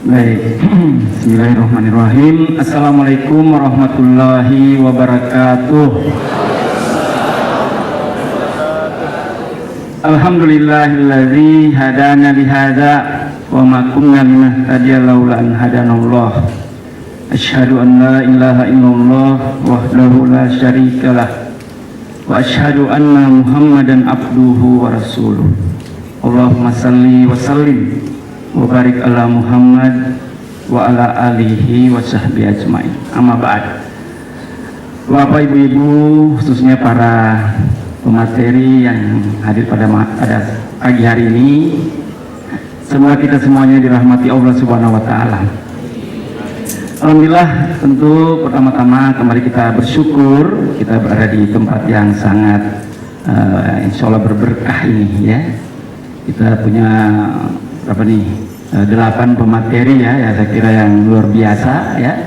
Baik, Bismillahirrahmanirrahim. Assalamualaikum warahmatullahi wabarakatuh. Alhamdulillahilladzi hadana lihadza wa ma kunna linahtadiya laula an hadanallah. Asyhadu an la ilaha illallah wahdahu la syarikalah wa asyhadu anna Muhammadan abduhu wa rasuluh. Allahumma salli wa sallim wa barik ala Muhammad wa ala alihi wa sahbihi ajmain. Amma ba'd. Bapak Ibu-ibu, khususnya para pemateri yang hadir pada pagi hari ini, semoga kita semuanya dirahmati Allah Subhanahu wa taala. Alhamdulillah, tentu pertama-tama kembali kita bersyukur kita berada di tempat yang sangat insya Allah berberkah ini ya. Kita punya berapa nih 8 pemateri ya saya kira yang luar biasa ya.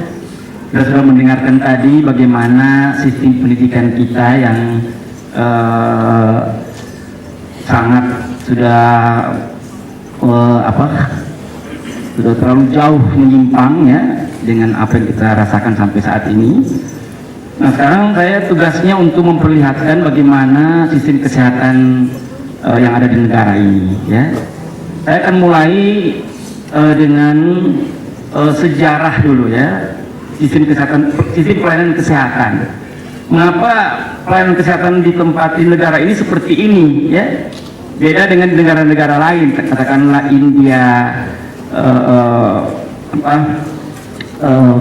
Kita sudah mendengarkan tadi bagaimana sistem pendidikan kita yang sangat sudah sudah terlalu jauh menyimpang ya dengan apa yang kita rasakan sampai saat ini. Nah, sekarang saya tugasnya untuk memperlihatkan bagaimana sistem kesehatan yang ada di negara ini ya. Saya akan mulai dengan sejarah dulu ya, sistem pelayanan kesehatan. Mengapa pelayanan kesehatan di negara ini seperti ini ya? Beda dengan negara-negara lain, katakanlah India,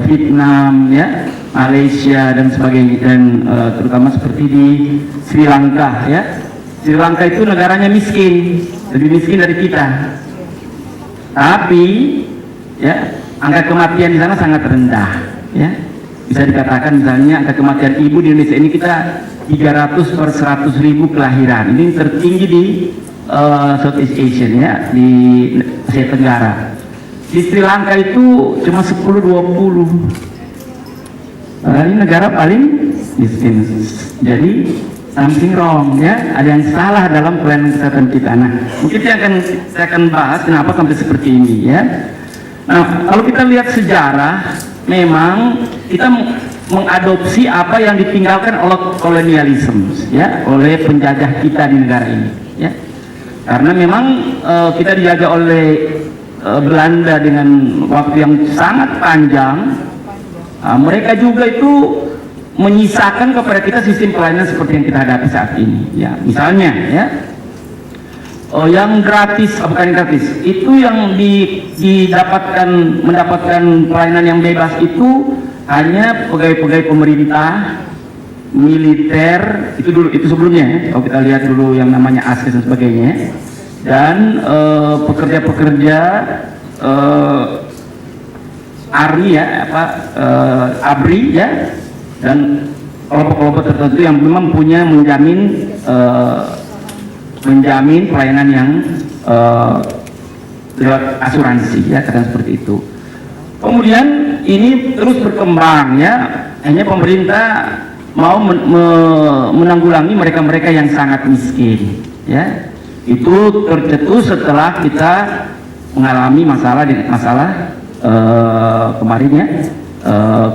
Vietnam ya, Malaysia dan sebagainya, dan terutama seperti di Sri Lanka ya. Sri Lanka itu negaranya miskin, lebih miskin dari kita, tapi ya angka kematian di sana sangat rendah ya. Bisa dikatakan misalnya angka kematian ibu di Indonesia ini kita 300 per 100.000 kelahiran, ini tertinggi di Southeast Asia ya, di Asia Tenggara. Di Sri Lanka itu cuma 10-20, ini negara paling miskin. Jadi something wrong ya, ada yang salah dalam pelayanan kesehatan kita. Nah, mungkin saya akan bahas kenapa sampai seperti ini ya. Nah, kalau kita lihat sejarah, memang kita mengadopsi apa yang ditinggalkan oleh kolonialisme ya, oleh penjajah kita di negara ini ya. Karena memang kita dijaga oleh Belanda dengan waktu yang sangat panjang. Mereka juga itu menyisakan kepada kita sistem pelayanan seperti yang kita hadapi saat ini ya. Misalnya ya, yang gratis, bukan yang gratis, itu yang mendapatkan pelayanan yang bebas itu hanya pegawai-pegawai pemerintah, militer, itu sebelumnya ya. Kalau kita lihat dulu yang namanya ASES dan sebagainya, dan pekerja-pekerja ARI ya, ABRI ya, dan kelompok-kelompok tertentu yang memang punya menjamin pelayanan yang lewat asuransi ya, kadang seperti itu. Kemudian ini terus berkembang ya, hanya pemerintah mau menanggulangi mereka-mereka yang sangat miskin ya. Itu tercetus setelah kita mengalami masalah kemarin ya,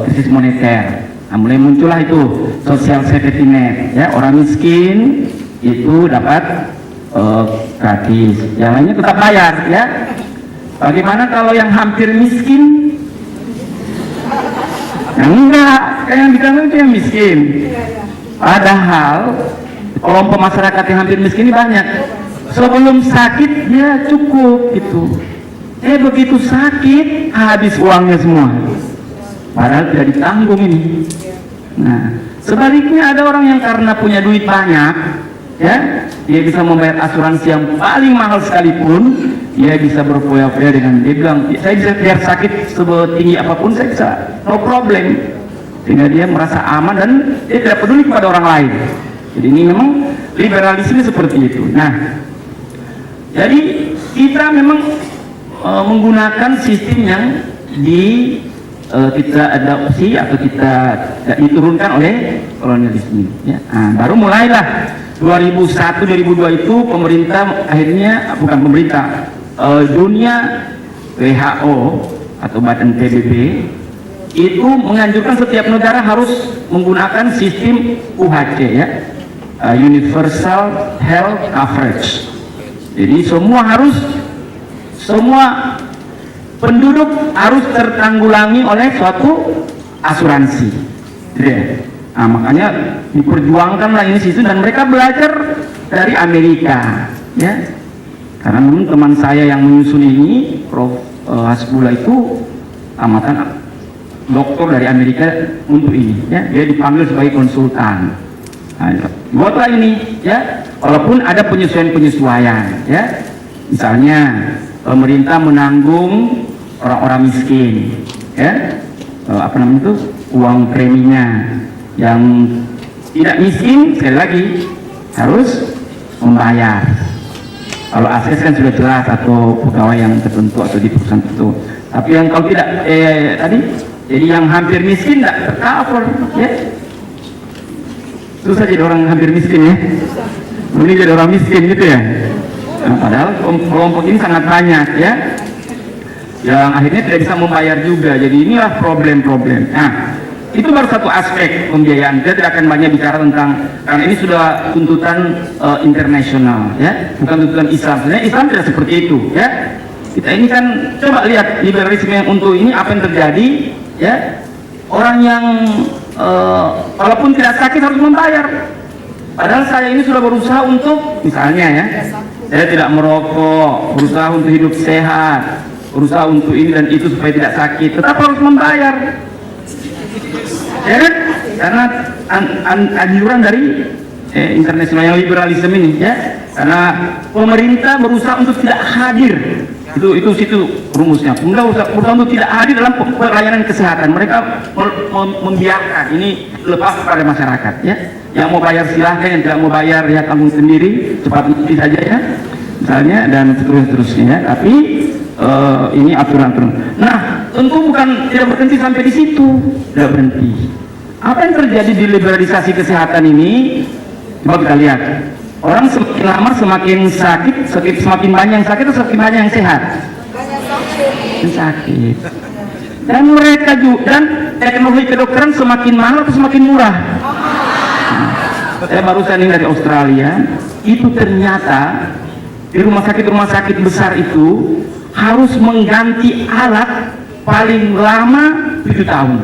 krisis moneter. Nah, mulai muncullah itu social safety net ya, orang miskin itu dapat gratis, yang lainnya tetap bayar ya. Bagaimana kalau yang hampir miskin? Yang enggak, kayak yang ditanggung itu yang miskin. Padahal kelompok masyarakat yang hampir miskin ini banyak. Sebelum sakit dia cukup gitu. Begitu sakit habis uangnya semua. Padahal tidak ditanggung ini. Nah, sebaliknya ada orang yang karena punya duit banyak, ya, dia bisa membayar asuransi yang paling mahal sekalipun, dia bisa berfoya-foya dengan dia bilang, saya bisa biar sakit setinggi apapun saya bisa, no problem. Sehingga dia merasa aman dan dia tidak peduli kepada orang lain. Jadi ini memang liberalisme seperti itu. Nah, jadi kita memang menggunakan sistem yang kita adopsi atau kita diturunkan oleh kolonialisme ya. Nah, baru mulailah 2001-2002 itu pemerintah akhirnya, bukan pemerintah, dunia, WHO atau Badan PBB itu menganjurkan setiap negara harus menggunakan sistem UHC ya, Universal Health Coverage. Jadi semua penduduk harus tertanggulangi oleh suatu asuransi. Gitu ya. Nah, makanya diperjuangkanlah ini sistem, dan mereka belajar dari Amerika ya. Karena teman saya yang menyusun ini, Prof. Hasbullah itu amatan dokter dari Amerika untuk ini ya. Dia dipanggil sebagai konsultan. Nah, buatlah ini ya, walaupun ada penyesuaian ya. Misalnya pemerintah menanggung orang-orang miskin ya, apa namanya itu, uang preminya. Yang tidak miskin sekali lagi harus membayar. Kalau ASES kan sudah jelas, atau pegawai yang tertentu atau di perusahaan tertentu. Tapi yang kalau tidak tadi, jadi yang hampir miskin tidak tercover ya. Susah jadi orang hampir miskin ya. Ini jadi orang miskin gitu ya. Nah, padahal kelompok ini sangat banyak ya, yang akhirnya tidak bisa membayar juga. Jadi inilah problem-problem. Nah, itu baru satu aspek pembiayaan. Kita tidak akan banyak bicara tentang, karena ini sudah tuntutan internasional ya, bukan tuntutan Islam. Sebenarnya Islam tidak seperti itu ya. Kita ini kan coba lihat liberalisme yang untuk ini apa yang terjadi ya. Orang yang walaupun tidak sakit harus membayar. Padahal saya ini sudah berusaha untuk, misalnya ya, saya tidak merokok, berusaha untuk hidup sehat, berusaha untuk ini dan itu supaya tidak sakit, tetap harus membayar. Ya kan? Karena anjuran dari internasional yang liberalisme ini ya, karena pemerintah berusaha untuk tidak hadir, itu situ rumusnya. Pemerintah berusaha untuk tidak hadir dalam pelayanan kesehatan. Mereka membiarkan ini lepas kepada masyarakat ya. Yang mau bayar silahkan, yang tidak mau bayar ya tanggung sendiri, cepat mati saja ya, misalnya, dan seterusnya ya. Tapi ini aturan-aturan. Nah, tentu bukan tidak berhenti sampai di situ, tidak berhenti. Apa yang terjadi di liberalisasi kesehatan ini? Coba kita lihat, orang semakin lama semakin sakit, semakin banyak yang sakit atau semakin banyak yang sehat? Yang sakit. Dan mereka juga, dan teknologi kedokteran semakin mahal atau semakin murah? Nah, saya barusan ini dari Australia, itu ternyata di rumah sakit besar itu harus mengganti alat paling lama 7 tahun.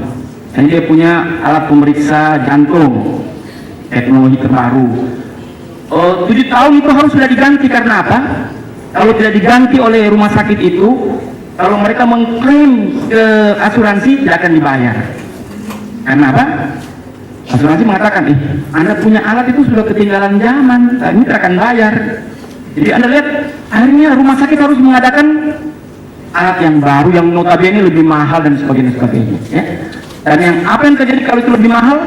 Dan dia punya alat pemeriksa jantung teknologi terbaru. 7 tahun itu harus sudah diganti. Karena apa? Kalau tidak diganti oleh rumah sakit itu, kalau mereka mengklaim ke asuransi tidak akan dibayar. Karena apa? Asuransi mengatakan, Anda punya alat itu sudah ketinggalan zaman, ini tidak akan bayar. Jadi Anda lihat, akhirnya rumah sakit harus mengadakan alat yang baru, yang notabene lebih mahal dan sebagainya ya. Dan apa yang terjadi kalau itu lebih mahal?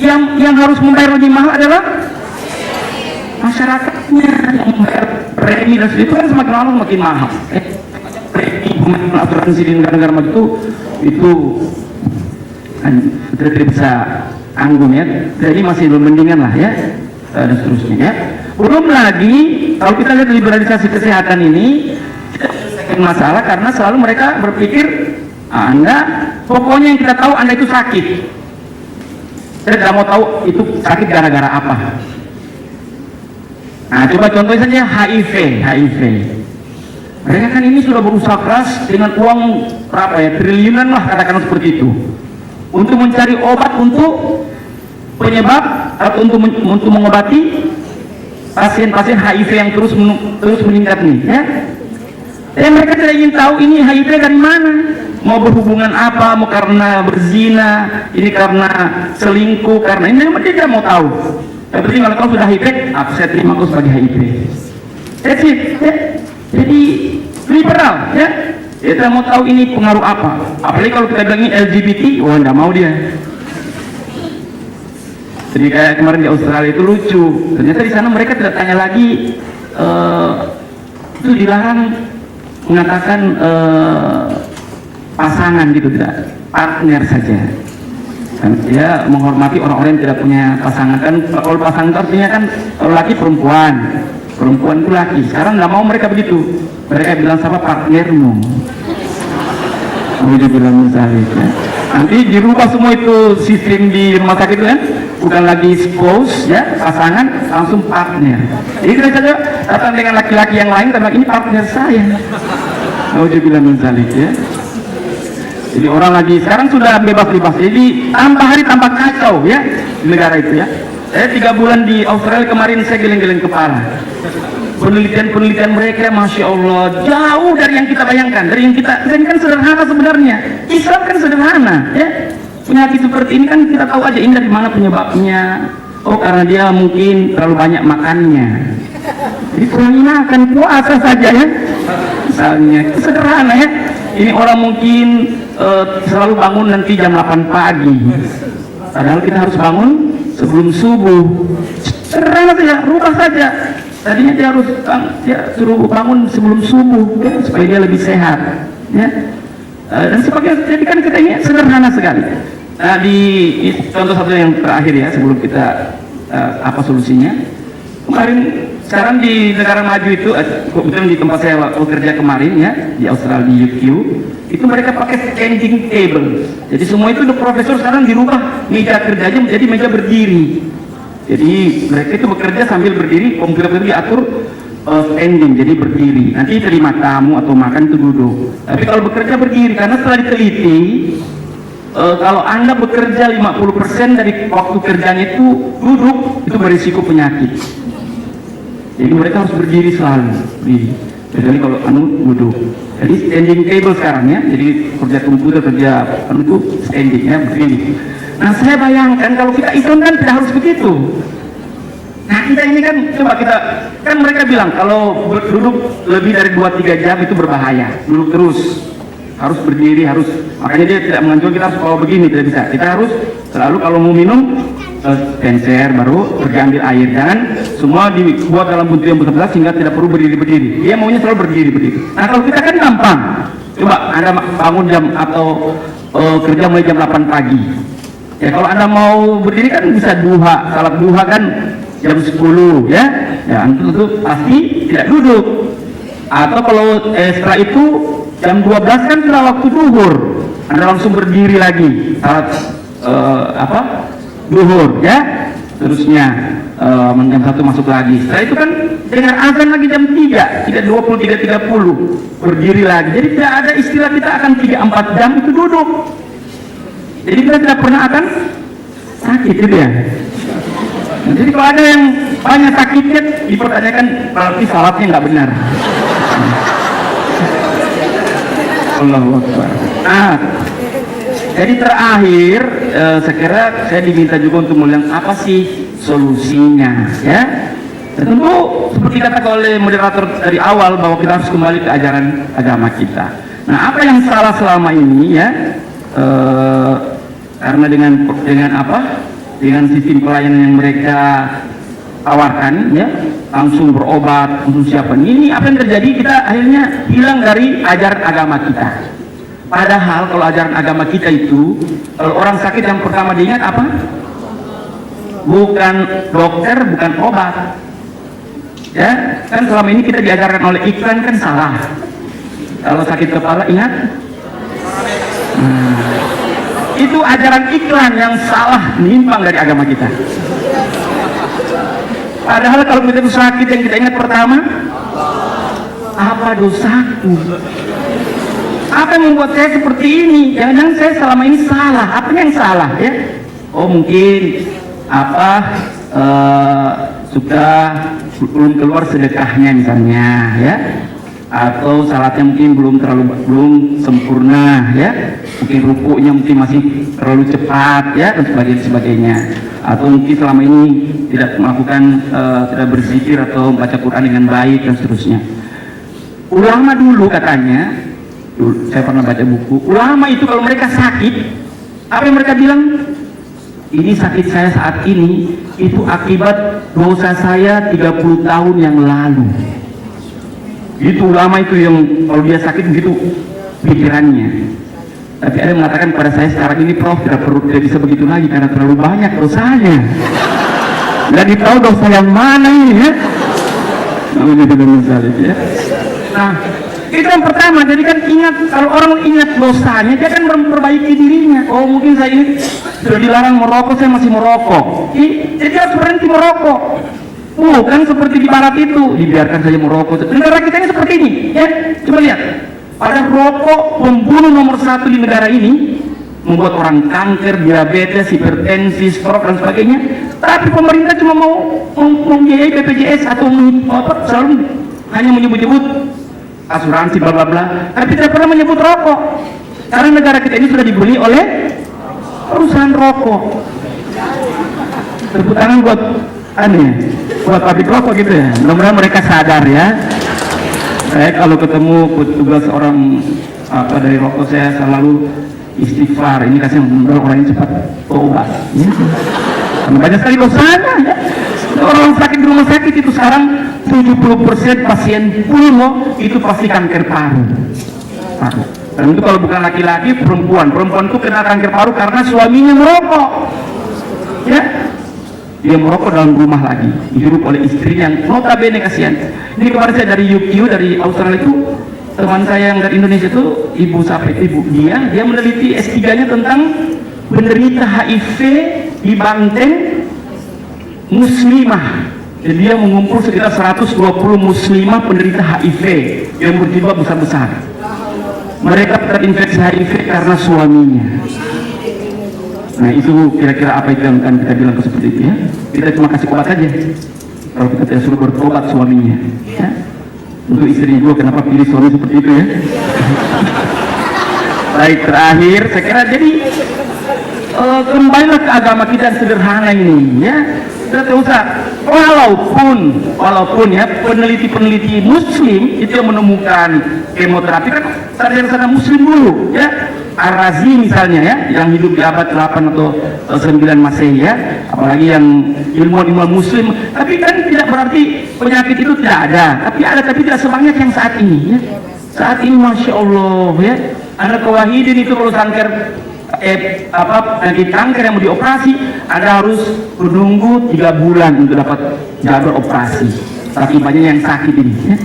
Yang harus membayar lebih mahal adalah masyarakatnya, yang membayar premi dan itu kan semakin lama semakin mahal. Premi asuransi di negara-negara maju itu kan tidak bisa anggun ya. Jadi masih belum mendingan lah ya, dan seterusnya ya. Belum lagi kalau kita lihat liberalisasi kesehatan ini masalah, karena selalu mereka berpikir Anda, pokoknya yang kita tahu Anda itu sakit. Saya tidak mau tahu itu sakit gara-gara apa. Nah, coba contohnya saja HIV. Mereka kan ini sudah berusaha keras dengan uang berapa ya, triliunan lah katakan seperti itu, untuk mencari obat untuk penyebab atau untuk mengobati pasien-pasien HIV yang terus meningkat nih ya. Mereka tidak ingin tahu ini HIV dari mana, mau berhubungan apa, mau karena berzina, ini karena selingkuh, karena ini mereka tidak mau tahu. Yang penting kalau kau sudah HIV, saya terima kau sebagai HIV. That's it ya. Jadi liberal ya. Dia tidak mau tahu ini pengaruh apa. Apalagi kalau kita bilang ini LGBT, wah tidak mau dia. Jadi kayak kemarin di Australia itu lucu. Ternyata di sana mereka tidak tanya lagi, itu dilarang mengatakan pasangan gitu, tidak, partner saja. Dan dia menghormati orang-orang yang tidak punya pasangan. Kan kalau pasangan itu artinya kan kalau laki perempuan, perempuan itu laki. Sekarang nggak mau mereka begitu, mereka bilang sama partnermu. Dia bilang misalnya ya. Nanti dirubah semua itu sistem di rumah sakit itu kan, bukan lagi spouse ya, pasangan, langsung partner. Jadi kita saja datang dengan laki-laki yang lain, karena ini partner saya. Dia bilang misalnya ya. Jadi orang lagi sekarang sudah bebas-bebas, jadi tambah hari tambah kacau ya di negara itu ya. Saya 3 bulan di Australia kemarin, saya geleng-geleng kepala. Penelitian-penelitian mereka, Masya Allah, jauh dari yang kita bayangkan, dari yang kita kan sederhana sebenarnya. Islam kan sederhana ya. Penyakit seperti ini kan kita tahu aja ini dari mana penyebabnya. Oh, karena dia mungkin terlalu banyak makannya, jadi kurangi makan, puasa saja ya misalnya. Itu sederhana ya. Ini orang mungkin selalu bangun nanti jam 8 pagi, padahal kita harus bangun sebelum subuh. Sederhana saja, rubah saja. Tadinya dia harus suruh bangun sebelum subuh ya, supaya dia lebih sehat ya. Dan sebagainya. Jadi kan kita ini sederhana sekali. Nah, di contoh satu yang terakhir ya, sebelum kita apa solusinya. Kemarin sekarang di negara maju itu, kebetulan di tempat saya bekerja kemarin ya, di Australia di UQ, itu mereka pakai standing table. Jadi semua itu profesor sekarang dirubah meja kerjanya menjadi meja berdiri. Jadi mereka itu bekerja sambil berdiri, komputer itu diatur standing, jadi berdiri. Nanti terima tamu atau makan itu duduk. Tapi kalau bekerja berdiri, karena setelah diteliti, kalau Anda bekerja 50% dari waktu kerjanya itu duduk, itu berisiko penyakit. Jadi mereka harus berdiri selalu. Jadi kalau duduk. Jadi standing table sekarang ya. Jadi kerja komputer, kerja itu standing ya, berdiri. Nah, saya bayangkan kalau kita Islam kan tidak harus begitu. Nah, kita ini kan, coba kita, kan mereka bilang kalau duduk lebih dari 2-3 jam itu berbahaya. Duduk terus, harus berdiri, harus, makanya dia tidak menganjurkan kita harus bawa begini, tidak bisa. Kita harus selalu kalau mau minum penser, baru pergi ambil air, dan semua dibuat dalam bentuk yang besar sehingga tidak perlu berdiri-berdiri. Dia maunya selalu berdiri-berdiri. Nah, kalau kita kan gampang. Coba Anda bangun jam atau kerja mulai jam 8 pagi. Ya, kalau Anda mau berdiri kan bisa duha, salat duha kan jam 10 ya. Ya, itu pasti tidak duduk. Atau kalau setelah itu jam 12 kan sudah waktu duhur, Anda langsung berdiri lagi salat duhur ya. Terusnya jam 1 masuk lagi. Setelah itu kan dengar azan lagi jam 3:20, 3:30 berdiri lagi. Jadi tidak ada istilah kita akan 3-4 jam itu duduk. Jadi kita tidak pernah akan sakit gitu ya. Nah, jadi kalau ada yang banyak sakitnya dipertanyakan, berarti salatnya nggak benar. Allahu Akbar. Nah, jadi terakhir saya kira saya diminta juga untuk melihat apa sih solusinya ya. Dan tentu seperti katakan oleh moderator dari awal bahwa kita harus kembali ke ajaran agama kita. Nah, apa yang salah selama ini ya? Karena dengan sistem pelayanan yang mereka tawarkan ya, langsung berobat, langsung siapa ini, apa yang terjadi, kita akhirnya hilang dari ajaran agama kita. Padahal kalau ajaran agama kita itu, kalau orang sakit yang pertama diingat apa? Bukan dokter, bukan obat ya. Kan selama ini kita diajarkan oleh iklan kan salah. Kalau sakit kepala ingat, itu ajaran iklan yang salah, menyimpang dari agama kita. Padahal kalau kita itu sakit, yang kita ingat pertama, apa dosaku? Apa yang membuat saya seperti ini? Jangan-jangan saya selama ini salah. Apa yang salah ya? Oh, mungkin sudah belum keluar sedekahnya misalnya ya. Atau salatnya mungkin belum sempurna ya, mungkin rukuknya mungkin masih terlalu cepat ya, dan sebagainya. Atau mungkin selama ini tidak melakukan tidak berzikir atau membaca Quran dengan baik dan seterusnya. Ulama dulu katanya, saya pernah baca buku, ulama itu kalau mereka sakit, apa yang mereka bilang? Ini sakit saya saat ini itu akibat dosa saya 30 tahun yang lalu. Itu ulama itu yang kalau dia sakit begitu pikirannya. Tapi ada yang mengatakan pada saya sekarang ini, Prof, tidak bisa begitu lagi karena terlalu banyak dosanya. Jadi tahu dosa yang mana ini ya. ya. Nah, itu yang pertama. Jadi kan ingat, kalau orang ingat dosanya, dia kan memperbaiki dirinya. Oh, mungkin saya ini sudah dilarang merokok, saya masih merokok. Jadi harus berhenti merokok. Bukan seperti di barat itu, dibiarkan saja merokok. Negara kita ini seperti ini, ya. Coba lihat. Pada rokok pembunuh nomor 1 di negara ini, membuat orang kanker, diabetes, hipertensi, stroke dan sebagainya. Tapi pemerintah cuma mau membiayai BPJS atau selalu hanya menyebut-nyebut asuransi bla bla bla, tapi tidak pernah menyebut rokok. Karena negara kita ini sudah dibeli oleh perusahaan rokok. Tepuk tangan buat buat pabrik rokok gitu ya. Mudah-mudahan mereka sadar ya. Saya kalau ketemu petugas orang dari rokok, saya selalu istighfar. Ini kasih orang yang cepat tobat. Ya. Banyak sekali dosanya. Ya. Orang sakit di rumah sakit itu sekarang 70% pasien pulmo itu pasti kanker paru. Dan itu kalau bukan laki-laki, perempuan itu kena kanker paru karena suaminya merokok. Ya, dia merokok dalam rumah lagi, dihirup oleh istrinya yang notabene kasihan. Ini kemarin saya dari UQ, dari Australia itu, teman saya yang dari Indonesia itu, ibu dia meneliti S3-nya tentang penderita HIV di Banten muslimah. Jadi dia mengumpul sekitar 120 muslimah penderita HIV yang berjumlah besar-besar. Mereka terinfeksi HIV karena suaminya. Nah itu kira-kira apa yang akan kita bilang seperti itu ya. Kita cuma kasih obat aja. Kalau kita tidak suruh berobat suaminya ya. Untuk istri gue kenapa pilih suami seperti itu ya. Baik, terakhir saya kira jadi kembalilah ke agama kita yang sederhana ini ya. Tidak usah, walaupun ya peneliti muslim itu yang menemukan kemoterapi kan sarjana muslim dulu ya. Ar-Razi misalnya ya, yang hidup di abad 8 atau 9 Masehi ya, apalagi yang ilmuwan muslim. Tapi kan tidak berarti penyakit itu tidak ada, tapi tidak sebanyak yang saat ini ya. Saat ini Masya Allah ya, anak kewahidin itu kalau kanker penyakit kanker yang mau dioperasi, ada harus menunggu 3 bulan untuk dapat jadwal operasi. Saking banyak yang sakit ini ya.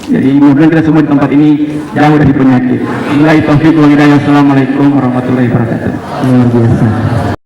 Jadi mudah-mudahan kita semua di tempat ini jauh dari penyakit. Wabillahi taufiq wal hidayah. Assalamualaikum warahmatullahi wabarakatuh. Luar biasa.